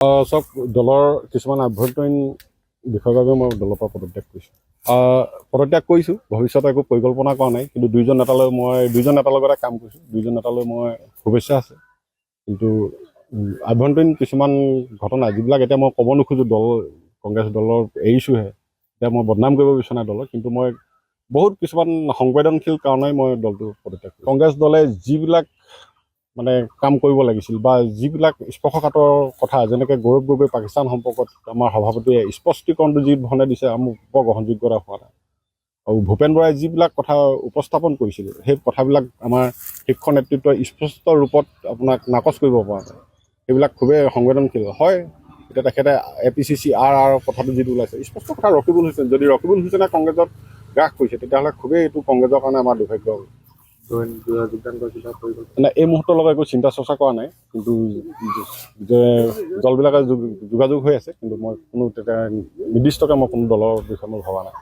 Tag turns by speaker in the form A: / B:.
A: চাওক দলৰ কিছুমান আভ্যন্তৰীণ বিষয়ৰ বাবে মই দলৰ পৰা পদত্যাগ কৰিছোঁ। পদত্যাগ কৰিছোঁ, ভৱিষ্যতে একো পৰিকল্পনা কৰা নাই, কিন্তু দুইজন নেতাৰ লগতে কাম কৰিছোঁ, দুইজন নেতালৈ মই শুভেচ্ছা আছে। কিন্তু আভ্যন্তৰীণ কিছুমান ঘটনা যিবিলাক এতিয়া মই ক'ব নোখোজোঁ, কংগ্ৰেছ দলৰ এৰিছোঁহে, এতিয়া মই বদনাম কৰিব বিচৰা নাই দলৰ, কিন্তু মই বহুত কিছুমান সংবেদনশীল কাৰণেই মই দলটো পদত্যাগ কৰিছোঁ। কংগ্ৰেছ দলে যিবিলাক মানে কাম কৰিব লাগিছিল বা যিবিলাক স্পৰ্শকাতৰ কথা, যেনেকৈ গৌৰৱ গগৈ পাকিস্তান সম্পৰ্কত আমাৰ সভাপতিয়ে স্পষ্টীকৰণটো যি ধৰণে দিছে, মোৰ বৰ গ্ৰহণযোগ্যতা হোৱা নাই। আৰু ভূপেন বৰাই যিবিলাক কথা উপস্থাপন কৰিছিল, সেই কথাবিলাক আমাৰ শীৰ্ষ নেতৃত্বই স্পষ্ট ৰূপত আপোনাক নাকচ কৰিব পৰা নাই। সেইবিলাক খুবেই সংবেদনশীল হয়। এতিয়া তেখেতে APCC কথাটো যিটো ওলাইছে, স্পষ্ট কথা ৰকিবুল হুছেইন, যদি ৰকিবুল হুছেইনে কংগ্ৰেছত গ্ৰাস কৰিছে, তেতিয়াহ'লে খুবেই এইটো কংগ্ৰেছৰ কাৰণে আমাৰ দুৰ্ভাগ্য হ'ব। এই মুহূৰ্তৰ লগত একো চিন্তা চৰ্চা কৰা নাই, কিন্তু যে দলবিলাকে যোগাযোগ হৈ আছে, কিন্তু মই কোনো তেতিয়া নিৰ্দিষ্টকৈ মই কোনো দলৰ বিষয়ে মই ভবা নাই।